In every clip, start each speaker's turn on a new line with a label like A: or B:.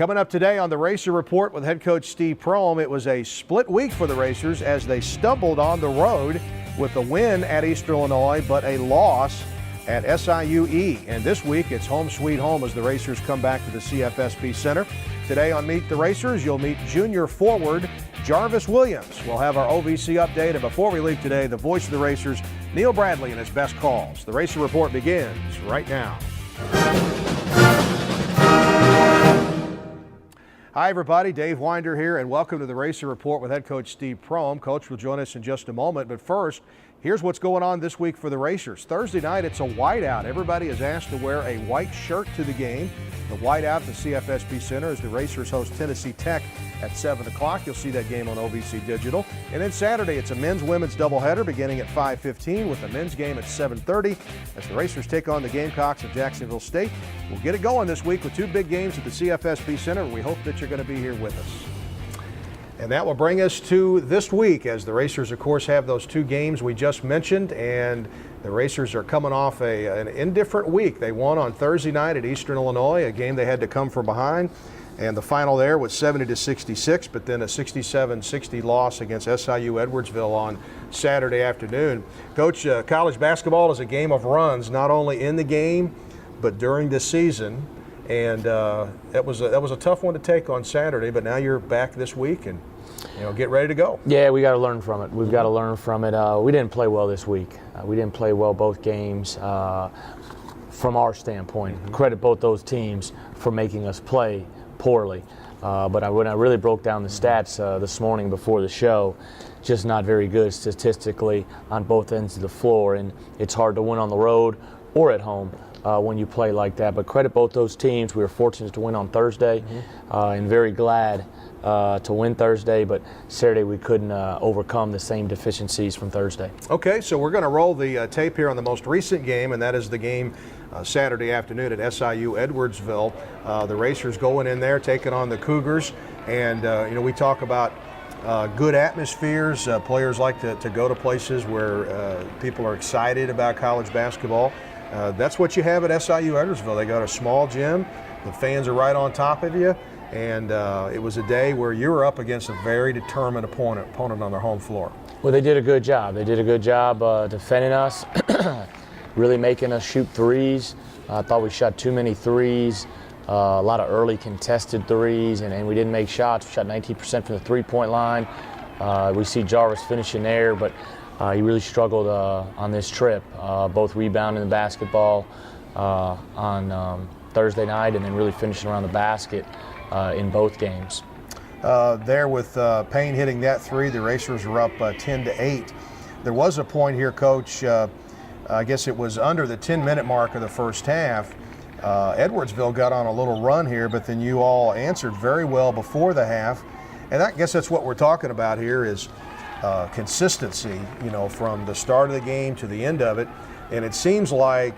A: Coming up today on the Racer Report with head coach Steve Prohm, it was a split week for the Racers as they stumbled on the road with a win at Eastern Illinois, but a loss at SIUE. And this week, it's home sweet home as the Racers come back to the CFSB Center. Today on Meet the Racers, you'll meet junior forward Jarvis Williams. We'll have our OVC update, and before we leave today, the voice of the Racers, Neil Bradley, and his best calls. The Racer Report begins right now. Hi, everybody. Dave Winder here, and welcome to the Racer Report with head coach Steve Prohm. Coach will join us in just a moment, but first, here's what's going on this week for the Racers. Thursday night, it's a whiteout. Everybody is asked to wear a white shirt to the game. The whiteout at the CFSB Center as the Racers host Tennessee Tech at 7 o'clock. You'll see that game on OVC Digital. And then Saturday, it's a men's-women's doubleheader beginning at 5:15 with the men's game at 7:30 as the Racers take on the Gamecocks of Jacksonville State. We'll get it going this week with two big games at the CFSB Center. We hope that you're going to be here with us. And that will bring us to this week as the Racers, of course, have those two games we just mentioned, and the Racers are coming off an indifferent week. They won on Thursday night at Eastern Illinois, a game they had to come from behind, and the final there was 70-66, but then a 67-60 loss against SIU Edwardsville on Saturday afternoon. Coach, college basketball is a game of runs, not only in the game, but during the season. And that was a tough one to take on Saturday, but now you're back this week and get ready to go.
B: Yeah, we got to learn from it. We've got to learn from it. We didn't play well this week. We didn't play well both games from our standpoint. Mm-hmm. Credit both those teams for making us play poorly. But when I really broke down the stats this morning before the show, just not very good statistically on both ends of the floor. And it's hard to win on the road or at home when you play like that. But credit both those teams. We were fortunate to win on Thursday and very glad to win Thursday, but Saturday we couldn't overcome the same deficiencies from Thursday.
A: Okay, so we're going to roll the tape here on the most recent game, and that is the game Saturday afternoon at SIU Edwardsville. The Racers going in there, taking on the Cougars, and we talk about good atmospheres. Players like to go to places where people are excited about college basketball. That's what you have at SIU Edwardsville. They got a small gym. The fans are right on top of you. And it was a day where you were up against a very determined opponent on their home floor.
B: Well, they did a good job. They did a good job defending us, really making us shoot threes. I thought we shot too many threes, a lot of early contested threes, and we didn't make shots. We shot 19% from the three-point line. We see Jarvis finishing there, but he really struggled on this trip, both rebounding the basketball on Thursday night and then really finishing around the basket in both games.
A: There with Payne hitting that three, the Racers were up 10-8. There was a point here, Coach, I guess it was under the 10-minute mark of the first half. Edwardsville got on a little run here, but then you all answered very well before the half. And I guess that's what we're talking about here is consistency, from the start of the game to the end of it. And it seems like,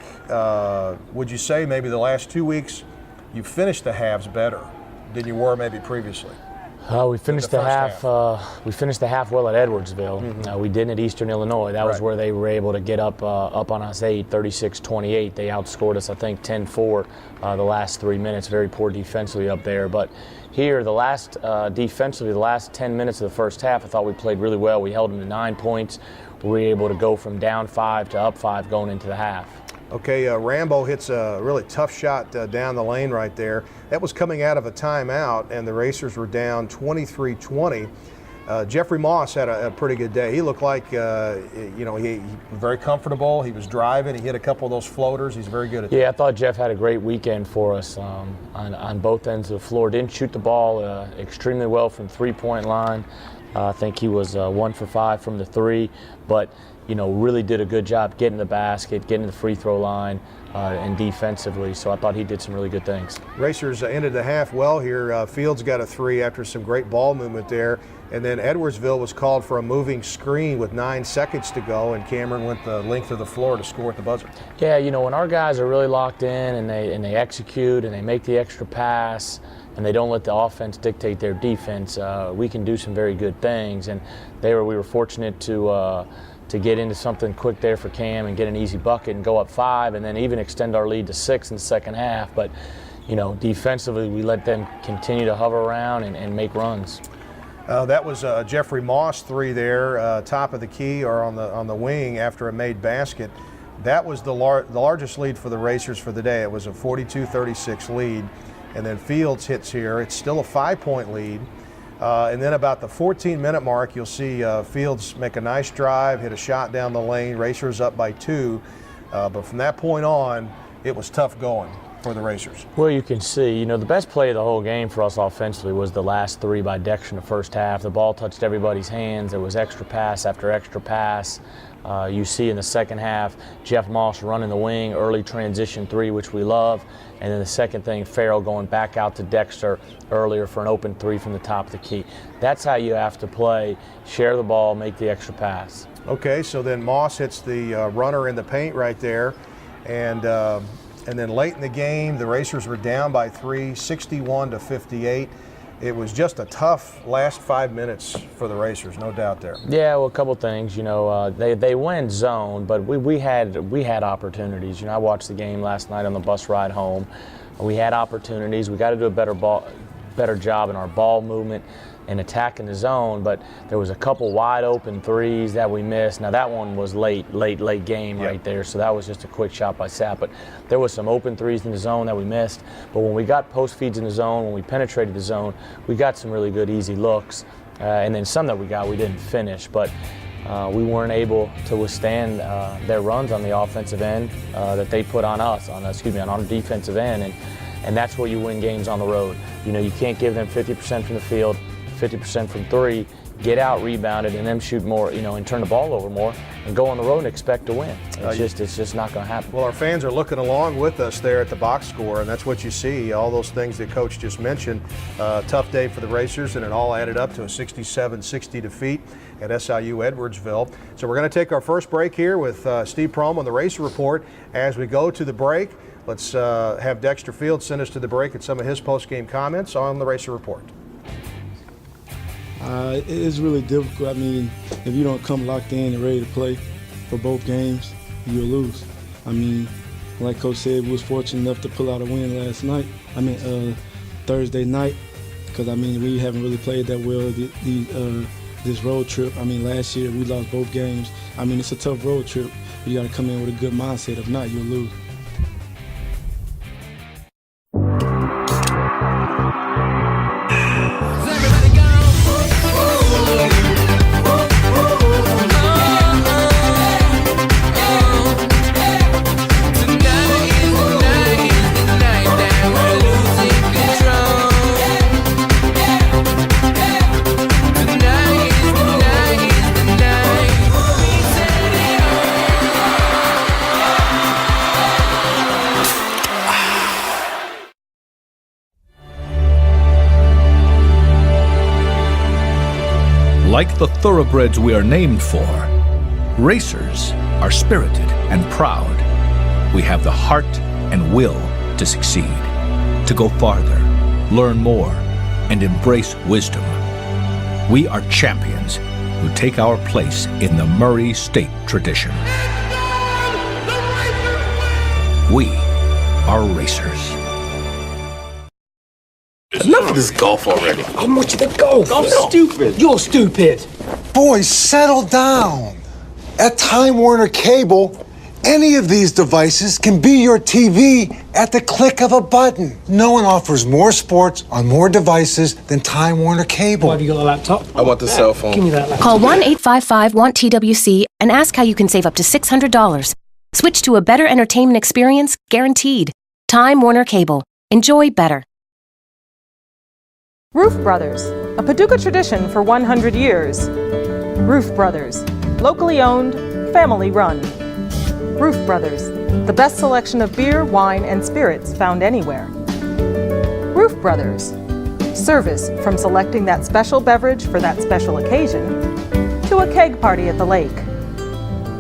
A: would you say maybe the last 2 weeks you finished the halves better than you were maybe previously?
B: We finished the half. We finished the half well at Edwardsville. Mm-hmm. We didn't at Eastern Illinois. That was where they were able to get up on us 36-28. They outscored us, I think, 10-4 the last 3 minutes. Very poor defensively up there. But here, defensively, the last 10 minutes of the first half, I thought we played really well. We held them to 9 points. We were able to go from down 5 to up 5 going into the half.
A: Okay, Rambo hits a really tough shot down the lane right there. That was coming out of a timeout, and the Racers were down 23-20. Jeffrey Moss had a pretty good day. He looked like, he was very comfortable. He was driving. He hit a couple of those floaters. He's very good at that.
B: Yeah, I thought Jeff had a great weekend for us on both ends of the floor. Didn't shoot the ball extremely well from three-point line. I think he was 1 for 5 from the three, but really did a good job getting the basket, getting the free throw line, and defensively. So I thought he did some really good things.
A: Racers ended the half well here. Fields got a three after some great ball movement there. And then Edwardsville was called for a moving screen with 9 seconds to go, and Cameron went the length of the floor to score at the buzzer.
B: Yeah, when our guys are really locked in and they execute and they make the extra pass and they don't let the offense dictate their defense, we can do some very good things. And we were fortunate to get into something quick there for Cam and get an easy bucket and go up 5 and then even extend our lead to 6 in the second half. But defensively, we let them continue to hover around and make runs.
A: That was Jeffrey Moss 3 there, top of the key or on the wing after a made basket. That was the largest lead for the Racers for the day. It was a 42-36 lead. And then Fields hits here. It's still a 5-point lead. And then about the 14-minute mark, you'll see Fields make a nice drive, hit a shot down the lane. Racers up by 2. But from that point on, it was tough going for the Racers.
B: Well, you can see, the best play of the whole game for us offensively was the last 3 by Dexter in the first half. The ball touched everybody's hands. There was extra pass after extra pass. You see in the second half, Jeff Moss running the wing, early transition 3, which we love. And then the second thing, Farrell going back out to Dexter earlier for an open 3 from the top of the key. That's how you have to play, share the ball, make the extra pass.
A: Okay, so then Moss hits the runner in the paint right there. And then late in the game, the Racers were down by 3, 61-58. It was just a tough last 5 minutes for the Racers, no doubt there.
B: Yeah, well, a couple things. They went zone, but we had opportunities. I watched the game last night on the bus ride home. We had opportunities. We got to do a better job in our ball movement and attacking the zone, but there was a couple wide open 3s that we missed. Now that one was late game right there, so that was just a quick shot by Sapp. But there was some open 3s in the zone that we missed. But when we got post feeds in the zone, when we penetrated the zone, we got some really good easy looks. And then some that we didn't finish. But we weren't able to withstand their runs on the offensive end that they put on us, on our defensive end. And that's where you win games on the road. You can't give them 50% from the field, 50% from 3, get out rebounded, and then shoot more, and turn the ball over more, and go on the road and expect to win. It's just not going to happen.
A: Well, our fans are looking along with us there at the box score, and that's what you see, all those things that Coach just mentioned. Tough day for the Racers, and it all added up to a 67-60 defeat at SIU Edwardsville. So we're going to take our first break here with Steve Prohm on the Racer Report. As we go to the break, let's have Dexter Fields send us to the break and some of his post-game comments on the Racer Report.
C: It is really difficult. I mean, if you don't come locked in and ready to play for both games, you'll lose. I mean, like Coach said, we was fortunate enough to pull out a win last night. Thursday night, because we haven't really played that well this road trip. Last year we lost both games. It's a tough road trip. You got to come in with a good mindset. If not, you'll lose.
D: Like the thoroughbreds we are named for, racers are spirited and proud. We have the heart and will to succeed, to go farther, learn more, and embrace wisdom. We are champions who take our place in the Murray State tradition. We are racers.
E: Enough of this golf already.
F: How much of the golf?
E: I'm stupid.
F: You're stupid.
G: Boys, settle down. At Time Warner Cable, any of these devices can be your TV at the click of a button. No one offers more sports on more devices than Time Warner Cable.
F: Why have you got a laptop?
E: I want the cell phone.
F: Give me that laptop.
H: Call 1-855-WANT-TWC and ask how you can save up to $600. Switch to a better entertainment experience, guaranteed. Time Warner Cable. Enjoy better.
I: Roof Brothers, a Paducah tradition for 100 years. Roof Brothers, locally owned, family run. Roof Brothers, the best selection of beer, wine, and spirits found anywhere. Roof Brothers, service from selecting that special beverage for that special occasion to a keg party at the lake.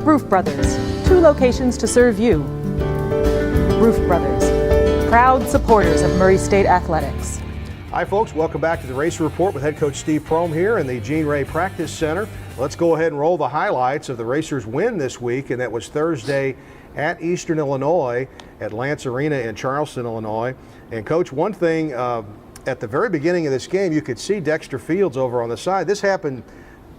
I: Roof Brothers, 2 locations to serve you. Roof Brothers, proud supporters of Murray State Athletics.
A: Hi folks, welcome back to the Racer Report with head coach Steve Prohm here in the Gene Ray Practice Center. Let's go ahead and roll the highlights of the Racers' win this week, and that was Thursday at Eastern Illinois at Lance Arena in Charleston, Illinois. And Coach, one thing at the very beginning of this game, you could see Dexter Fields over on the side. This happened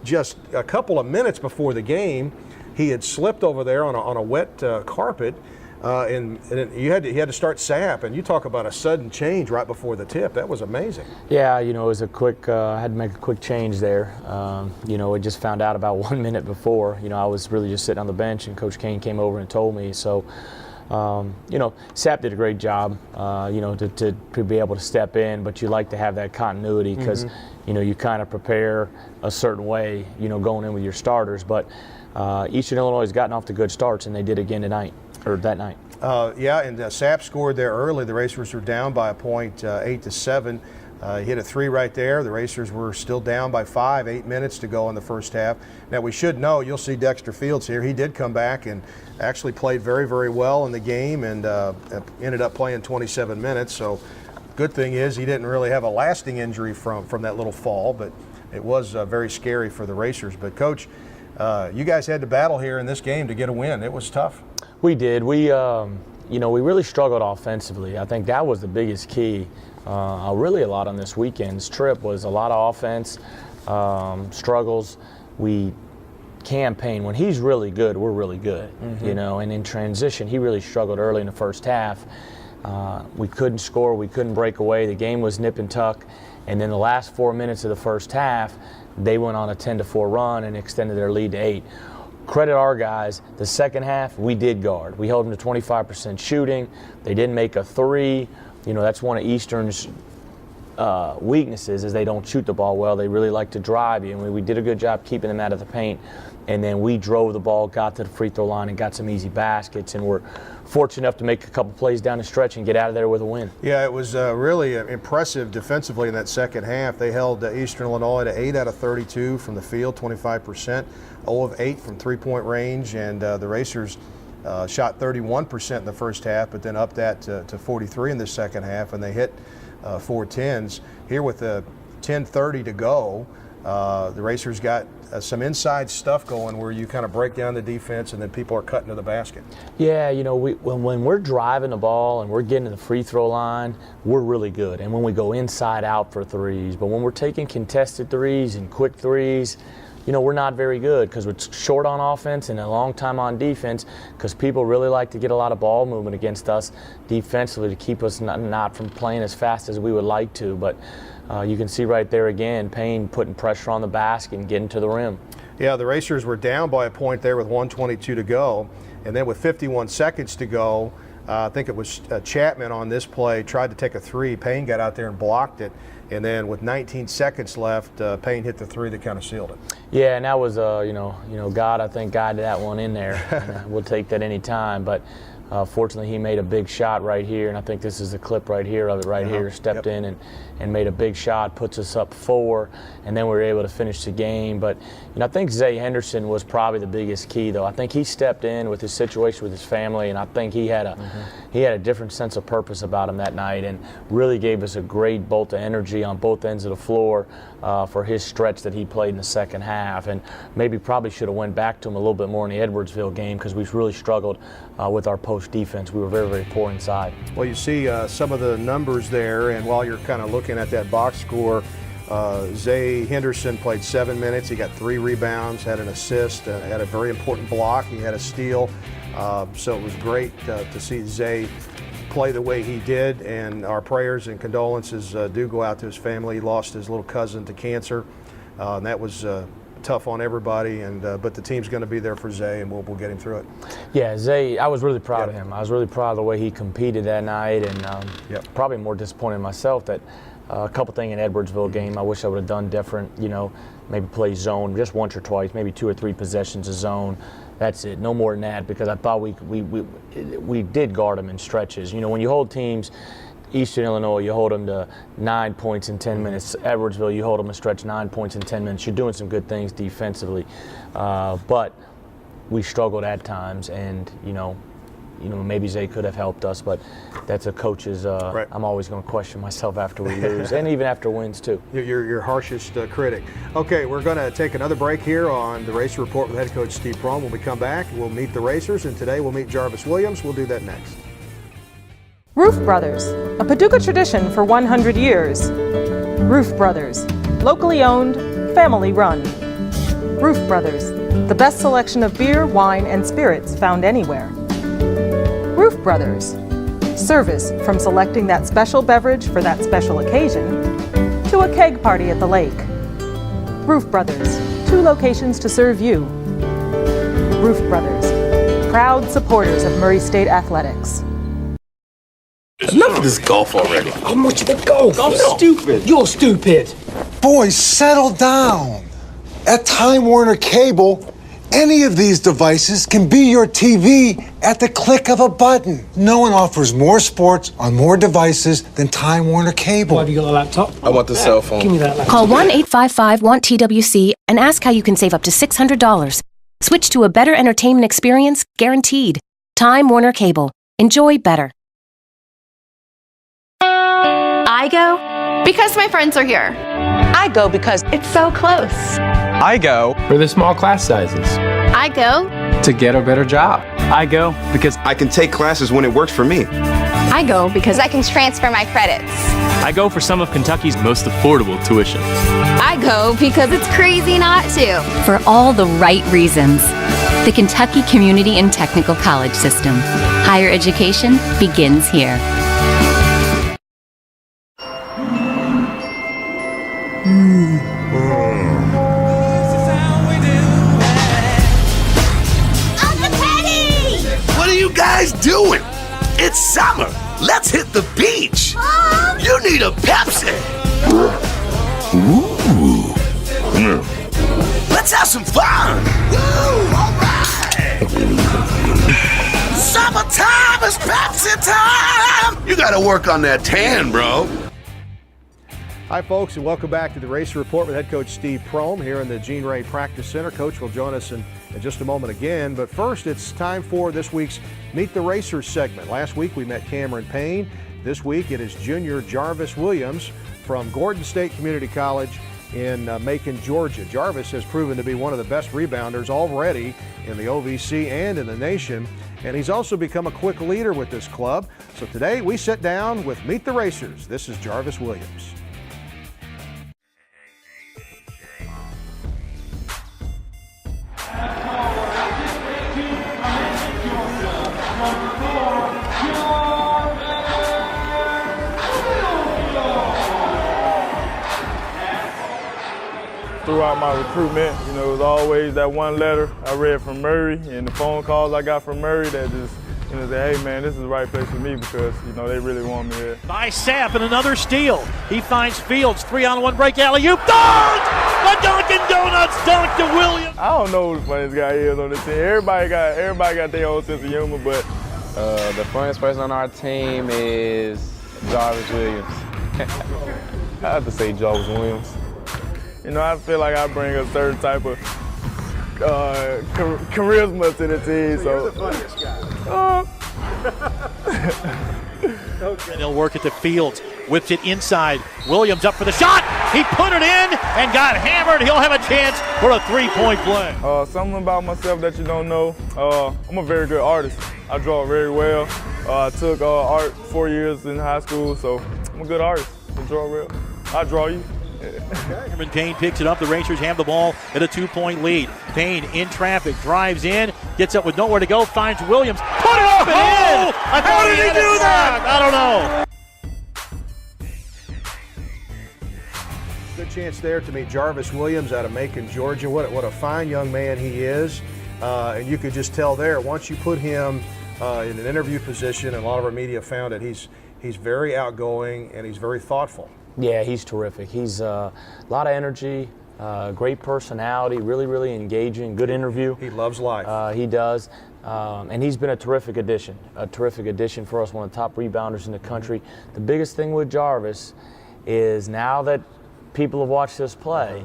A: just a couple of minutes before the game. He had slipped over there on a wet carpet, and he had to start sap. And you talk about a sudden change right before the tip. That was amazing.
B: Yeah, it was a quick. I had to make a quick change there. I just found out about 1 minute before. I was really just sitting on the bench, and Coach Kane came over and told me. So, Sapp did a great job. To be able to step in, but you like to have that continuity because you kind of prepare a certain way. Going in with your starters, but. Eastern Illinois has gotten off to good starts, and they did again tonight, or that night.
A: And Sapp scored there early. The Racers were down by a point, 8-7. He hit a three right there. The Racers were still down by 5, 8 minutes to go in the first half. Now, we should know, you'll see Dexter Fields here. He did come back and actually played very, very well in the game and ended up playing 27 minutes. So good thing is he didn't really have a lasting injury from that little fall, but it was very scary for the Racers. But, Coach, you guys had to battle here in this game to get a win. It was tough.
B: We did. We really struggled offensively. I think that was the biggest key. Really a lot on this weekend's trip was a lot of offense, struggles. We campaign. When he's really good, we're really good, and in transition, he really struggled early in the first half. We couldn't score. We couldn't break away. The game was nip and tuck. And then the last 4 minutes of the first half, they went on a 10-4 run and extended their lead to 8. Credit our guys. The second half, we did guard. We held them to 25% shooting. They didn't make a three. That's one of Eastern's weaknesses is they don't shoot the ball well. They really like to drive you, and we did a good job keeping them out of the paint. And then we drove the ball, got to the free throw line, and got some easy baskets, and we're fortunate enough to make a couple plays down the stretch and get out of there with a win.
A: Yeah, it was really impressive defensively in that second half. They held Eastern Illinois to 8 out of 32 from the field, 25%, 0 of 8 from three-point range, and the Racers shot 31% in the first half, but then upped that to 43 in the second half, and they hit 4 10s. Here with 10:30 to go, the Racers got some inside stuff going where you kind of break down the defense and then people are cutting to the basket.
B: Yeah, when we're driving the ball and we're getting to the free throw line, we're really good. And when we go inside out for threes, but when we're taking contested threes and quick threes, we're not very good because we're short on offense and a long time on defense because people really like to get a lot of ball movement against us defensively to keep us not from playing as fast as we would like to. But you can see right there again, Payne putting pressure on the basket and getting to the rim.
A: Yeah, the Racers were down by a point there with 1:22 to go. And then with 51 seconds to go, I think it was Chapman on this play tried to take a three. Payne got out there and blocked it. And then with 19 seconds left, Payne hit the three that kind of sealed it.
B: Yeah, and that was, God, I think, guided that one in there. We'll take that any time. But fortunately, he made a big shot right here, and I think this is the clip right here of it right here. Stepped in and made a big shot, puts us up 4, and then we were able to finish the game. But I think Zay Henderson was probably the biggest key, though. I think he stepped in with his situation with his family, and I think he had a different sense of purpose about him that night, and really gave us a great bolt of energy on both ends of the floor for his stretch that he played in the second half. And maybe probably should have went back to him a little bit more in the Edwardsville game because we've really struggled with our post defense. We were very, very poor inside.
A: Well, you see some of the numbers there, and while you're kind of looking at that box score, Zay Henderson played 7 minutes. He got 3 rebounds, had an assist, had a very important block. He had a steal. So it was great to see Zay play the way he did, and our prayers and condolences do go out to his family. He lost his little cousin to cancer, and that was tough on everybody. And but the team's going to be there for Zay, and we'll get him through it.
B: Yeah, Zay, I was really proud of him. I was really proud of the way he competed that night, and probably more disappointed in myself that a couple things in Edwardsville game I wish I would have done different. Maybe play zone just once or twice, maybe 2 or 3 possessions of zone. That's it, no more than that, because I thought we did guard them in stretches. When you hold teams, Eastern Illinois, you hold them to 9 points in 10 minutes. Edwardsville, you hold them to stretch 9 points in 10 minutes. You're doing some good things defensively, but we struggled at times, and maybe Zay could have helped us, but that's a coach's.
A: Right.
B: I'm always going to question myself after we lose, and even after wins too.
A: Your harshest critic. Okay, we're going to take another break here on the Racer Report with head coach Steve Prohm. When we come back, we'll meet the Racers, and today we'll meet Jarvis Williams. We'll do that next.
I: Roof Brothers, a Paducah tradition for 100 years. Roof Brothers, locally owned, family run. Roof Brothers, the best selection of beer, wine, and spirits found anywhere. Roof Brothers, service from selecting that special beverage for that special occasion to a keg party at the lake. Roof Brothers, 2 locations to serve you. Roof Brothers, proud supporters of Murray State Athletics.
E: Enough of this golf already.
F: How much of the golf?
E: I'm stupid.
F: You're stupid.
G: Boys, settle down. At Time Warner Cable, any of these devices can be your TV at the click of a button. No one offers more sports on more devices than Time Warner Cable.
F: Have you got a laptop?
E: I want the cell phone.
F: Give me that laptop.
H: Call 1-855-WANT-TWC and ask how you can save up to $600. Switch to a better entertainment experience, guaranteed. Time Warner Cable. Enjoy better.
J: I go because my friends are here.
K: I go because
J: It's so close.
L: I go for the small class sizes.
J: I go
L: To get a better job. I go because
E: I can take classes when it works for me.
J: I go because I can transfer my credits.
M: I go for some of Kentucky's most affordable tuition.
J: I go because it's crazy not to.
K: for all the right reasons. The Kentucky Community and Technical College System. Higher education begins here.
J: Uncle Teddy!
N: What are you guys doing? It's summer. Let's hit the beach. You need a Pepsi. Ooh. Let's have some fun. Woo, all right. Summertime is Pepsi time. You gotta work on that tan, bro.
A: Hi, folks, and welcome back to the Racer Report with head coach Steve Prohm here in the Gene Ray Practice Center. Coach will join us in just a moment again, but first it's time for this week's Meet the Racers segment. Last week we met Cameron Payne. This week it is junior Jarvis Williams from Gordon State Community College in Macon, Georgia. Jarvis has proven to be one of the best rebounders already in the OVC and in the nation, and he's also become a quick leader with this club. So today we sit down with Meet the Racers. This is Jarvis Williams.
O: Throughout my recruitment, it was always that one letter I read from Murray and the phone calls I got from Murray that just, say, hey man, this is the right place for me because, they really want me there.
P: Nice sap and another steal. He finds Fields, 3-on-1 break, alley-oop, dunk! A Dunkin' Donuts dunk to Williams.
O: I don't know who the funniest guy is on this team. Everybody got their own sense of humor, but
L: the funniest person on our team is Jarvis Williams. I have to say Jarvis Williams.
O: I feel like I bring a certain type of charisma to the team. So
A: You're the funniest guy.
P: Okay. And he'll work it to Fields. Whips it inside. Williams up for the shot. He put it in and got hammered. He'll have a chance for a three-point play.
O: Something about myself that you don't know. I'm a very good artist. I draw very well. I took art 4 years in high school, so I'm a good artist. I draw well. I draw you.
P: Cameron Payne picks it up. The Racers have the ball at a 2-point lead. Payne in traffic, drives in, gets up with nowhere to go, finds Williams, put it up and in! How did he do that? I don't know.
A: Good chance there to meet Jarvis Williams out of Macon, Georgia. What a fine young man he is. And you could just tell there, once you put him in an interview position, and a lot of our media found that he's very outgoing and he's very thoughtful.
B: Yeah, he's terrific. He's a lot of energy, great personality, really engaging, good interview.
A: He loves life.
B: He does. And he's been a terrific addition for us, one of the top rebounders in the country. The biggest thing with Jarvis is now that people have watched us play,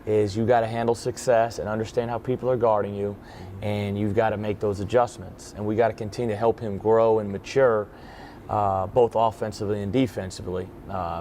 B: is you got to handle success and understand how people are guarding you, and you've got to make those adjustments. And we got to continue to help him grow and mature, both offensively and defensively.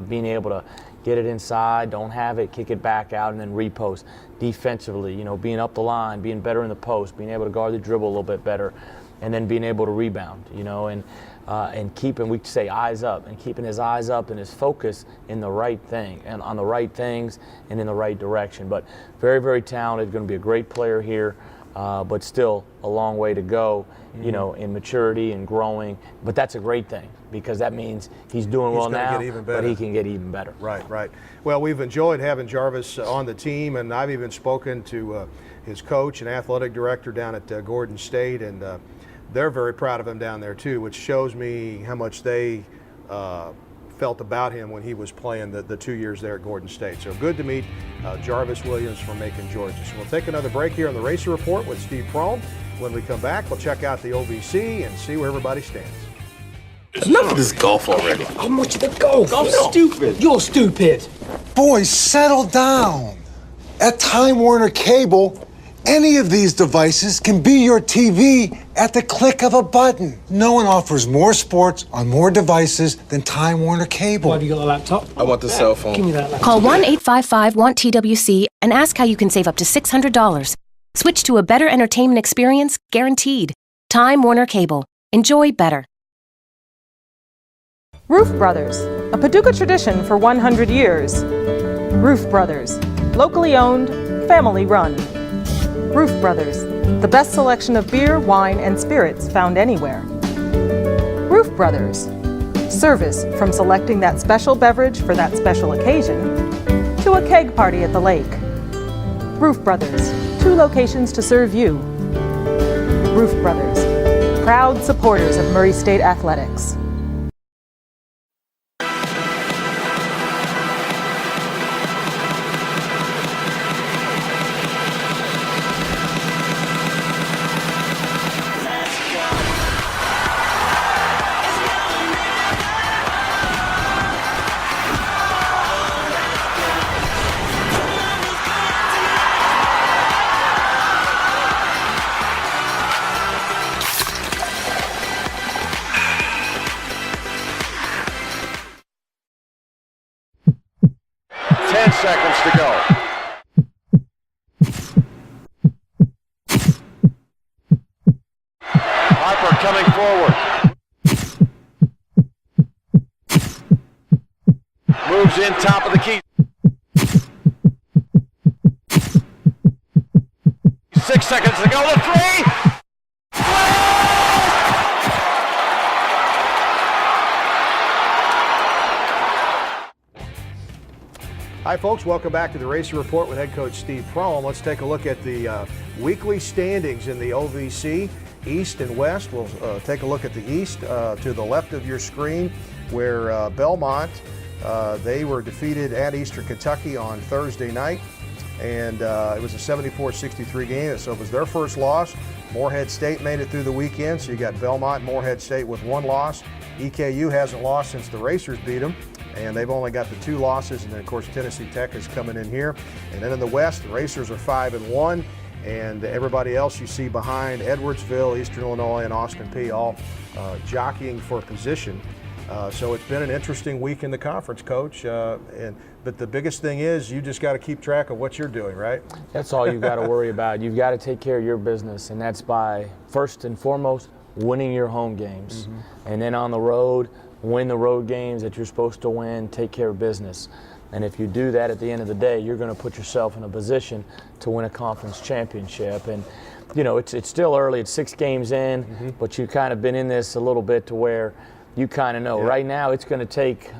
B: Being able to get it inside, don't have it, kick it back out, and then repost. Defensively, you know, being up the line, being better in the post, being able to guard the dribble a little bit better, and then being able to rebound, you know, and keeping, we say, eyes up, and keeping his eyes up and his focus in the right thing, and on the right things and in the right direction. But very, very talented, going to be a great player here, but still a long way to go, you know, in maturity and growing. But that's a great thing, because that means he's doing well now, but he can get even better.
A: Right, right. Well, we've enjoyed having Jarvis on the team, and I've even spoken to his coach and athletic director down at Gordon State, and they're very proud of him down there too, which shows me how much they felt about him when he was playing the 2 years there at Gordon State. So good to meet Jarvis Williams from Macon, Georgia. So we'll take another break here on the Racer Report with Steve Prohm. When we come back, we'll check out the OVC and see where everybody stands.
E: Enough of this golf already.
F: How much of the golf? Golf's stupid. You're stupid.
G: Boys, settle down. At Time Warner Cable, any of these devices can be your TV at the click of a button. No one offers more sports on more devices than Time Warner Cable.
F: Why have you got a laptop?
E: I want the cell phone.
F: Give me that laptop.
H: Call 1-855-WANT-TWC and ask how you can save up to $600. Switch to a better entertainment experience, guaranteed. Time Warner Cable. Enjoy better.
I: Roof Brothers, a Paducah tradition for 100 years. Roof Brothers, locally owned, family run. Roof Brothers, the best selection of beer, wine, and spirits found anywhere. Roof Brothers, service from selecting that special beverage for that special occasion to a keg party at the lake. Roof Brothers, 2 locations to serve you. Roof Brothers, proud supporters of Murray State Athletics.
Q: Seconds to go. Harper coming forward. Moves in top of the key. 6 seconds to go. The three.
A: Hi, folks. Welcome back to the Racer Report with head coach Steve Prohm. Let's take a look at the weekly standings in the OVC, East and West. We'll take a look at the East to the left of your screen, where Belmont, they were defeated at Eastern Kentucky on Thursday night, and it was a 74-63 game, so it was their first loss. Morehead State made it through the weekend, so you got Belmont and Morehead State with 1 loss. EKU hasn't lost since the Racers beat them, and they've only got the 2 losses, and then of course Tennessee Tech is coming in here. And then in the West, the Racers are 5-1, and everybody else you see behind, Edwardsville, Eastern Illinois, and Austin Peay, all jockeying for position. So it's been an interesting week in the conference, Coach. But the biggest thing is you just got to keep track of what you're doing, right?
B: That's all you've got to worry about. You've got to take care of your business, and that's by, first and foremost, winning your home games. And then on the road, win the road games that you're supposed to win, take care of business. And if you do that at the end of the day, you're going to put yourself in a position to win a conference championship. And, you know, it's still early. It's 6 games in, but you've kind of been in this a little bit to where you kind of know. Yeah. Right now it's going to take,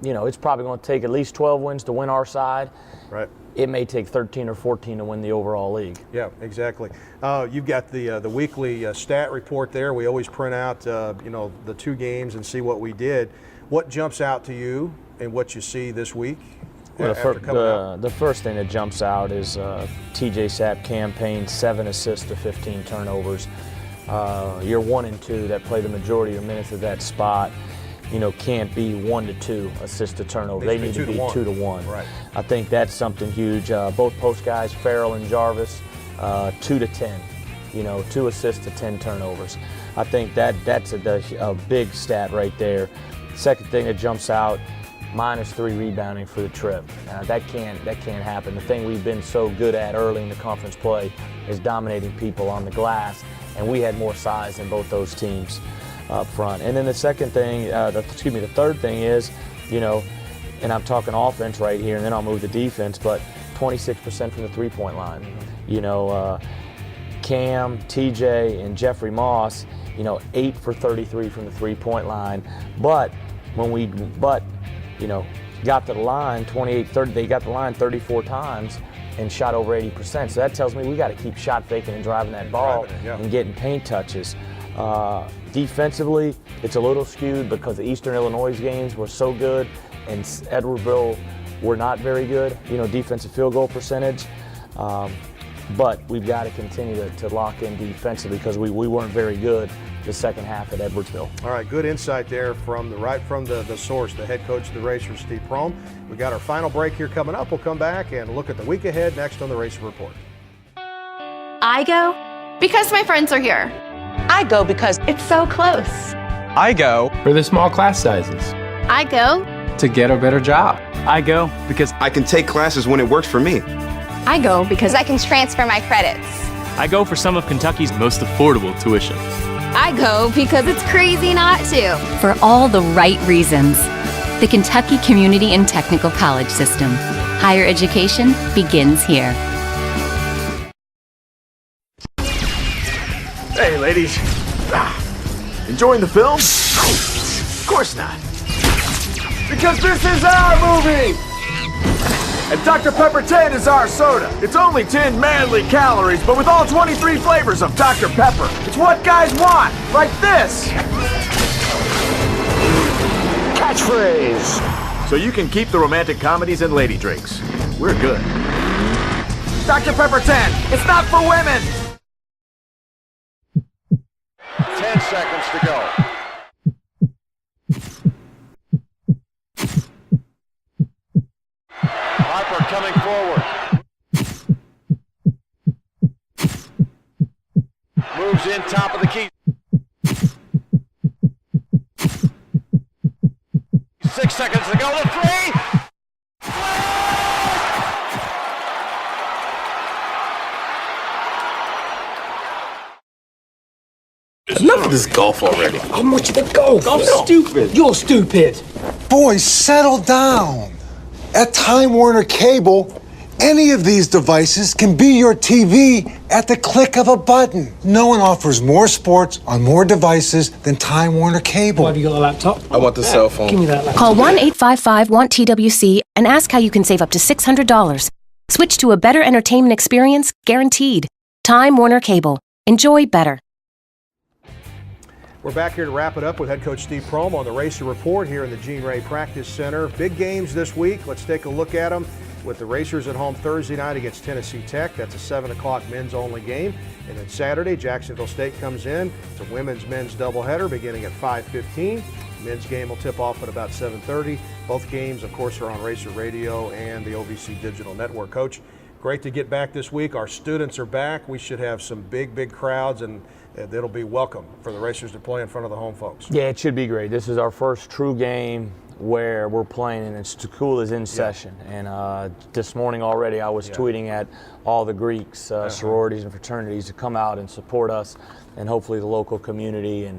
B: you know, it's probably going to take at least 12 wins to win our side.
A: Right.
B: It may take 13 or 14 to win the overall league.
A: Yeah, exactly. You've got the weekly stat report there. We always print out, you know, the 2 games and see what we did. What jumps out to you and what you see this week?
B: Well, the first thing that jumps out is TJ Sapp campaign, 7 assists to 15 turnovers. You're 1 and 2 that play the majority of minutes at that spot. can't be 1 to 2 assist to turnover. They need to be 2 to 1.
A: Right.
B: I think that's something huge. Both post guys, Farrell and Jarvis, 2 to 10. 2 assists to 10 turnovers. I think that's a big stat right there. Second thing that jumps out, -3 rebounding for the trip. That can't happen. The thing we've been so good at early in the conference play is dominating people on the glass, and we had more size than both those teams up front. And then the second thing, the third thing is, and I'm talking offense right here, and then I'll move to defense, but 26% from the three-point line. Cam, TJ, and Jeffrey Moss, 8 for 33 from the three-point line. But got to the line 28-30, they got the line 34 times and shot over 80%. So that tells me we got to keep shot faking and driving that ball and getting paint touches. Defensively, it's a little skewed because the Eastern Illinois games were so good and Edwardsville were not very good, defensive field goal percentage. But we've got to continue to lock in defensively because we weren't very good the second half at Edwardsville.
A: All right, good insight there from the source, the head coach of the Racers, Steve Prohm. We got our final break here coming up. We'll come back and look at the week ahead next on the Racer Report.
J: I go because my friends are here.
I: I go because it's so close.
R: I go for the small class sizes.
J: I go
R: to get a better job.
M: I go because
E: I can take classes when it works for me.
J: I go because I can transfer my credits.
M: I go for some of Kentucky's most affordable tuition.
J: I go because it's crazy not to.
K: For all the right reasons. The Kentucky Community and Technical College System. Higher education begins here.
N: Hey, ladies. Enjoying the film? Of course not. Because this is our movie! And Dr. Pepper 10 is our soda. It's only 10 manly calories, but with all 23 flavors of Dr. Pepper. It's what guys want, like this. Catchphrase. So you can keep the romantic comedies and lady drinks. We're good. Dr. Pepper 10, it's not for women.
Q: 10 seconds to go. Harper coming forward. Moves in top of the key. 6 seconds to go. The three.
E: Enough of this golf already.
F: How much of the golf? Golf's stupid. You're stupid.
G: Boys, settle down. At Time Warner Cable, any of these devices can be your TV at the click of a button. No one offers more sports on more devices than Time Warner Cable.
F: Why have you got a laptop?
E: I want the cell phone.
F: Give me that laptop.
H: Call 1-855-WANT-TWC and ask how you can save up to $600. Switch to a better entertainment experience, guaranteed. Time Warner Cable. Enjoy better.
A: We're back here to wrap it up with head coach Steve Prohm on the Racer Report here in the Gene Ray Practice Center. Big games this week. Let's take a look at them. With the Racers at home Thursday night against Tennessee Tech. That's a 7 o'clock men's only game. And then Saturday, Jacksonville State comes in. It's a women's-men's doubleheader beginning at 5:15. Men's game will tip off at about 7:30. Both games, of course, are on Racer Radio and the OVC Digital Network. Coach, great to get back this week. Our students are back. We should have some big crowds, and it'll be welcome for the Racers to play in front of the home folks.
B: Yeah, it should be great. This is our first true game where we're playing and school is in session. And this morning already I was tweeting at all the Greeks, sororities and fraternities to come out and support us, and hopefully the local community,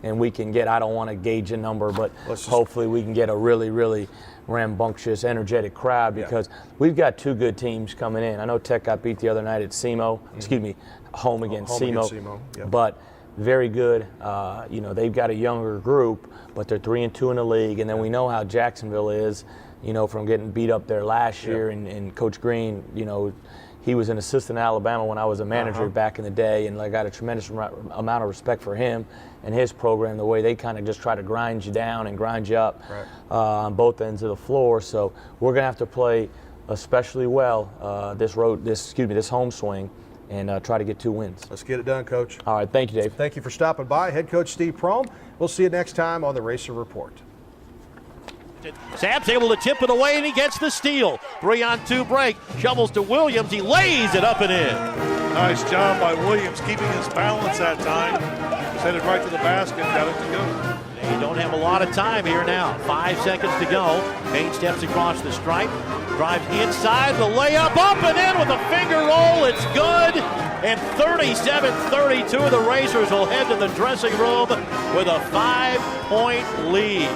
B: and we can get, I don't want to gauge a number, but hopefully we can get a really rambunctious, energetic crowd, because we've got two good teams coming in. I know Tech got beat the other night at SEMO, home against SEMO, but very good. They've got a younger group, but they're 3-2 in the league, and then we know how Jacksonville is, from getting beat up there last year, and Coach Green, he was an assistant in Alabama when I was a manager back in the day, and I got a tremendous amount of respect for him and his program, the way they kind of just try to grind you down and grind you up on both ends of the floor. So we're going to have to play especially well this home swing, and try to get 2 wins.
A: Let's get it done, Coach.
B: All right, thank you, Dave.
A: Thank you for stopping by. Head Coach Steve Prohm. We'll see you next time on the Racer Report.
P: Sapp's able to chip it away, and he gets the steal. 3-on-2 break. Shovels to Williams. He lays it up and in.
S: Nice job by Williams, keeping his balance that time. Headed right to the basket, got it to go.
P: They don't have a lot of time here now. 5 seconds to go. Payne steps across the stripe, drives inside, the layup up and in with a finger roll. It's good. And 37-32, the Racers will head to the dressing room with a 5-point lead.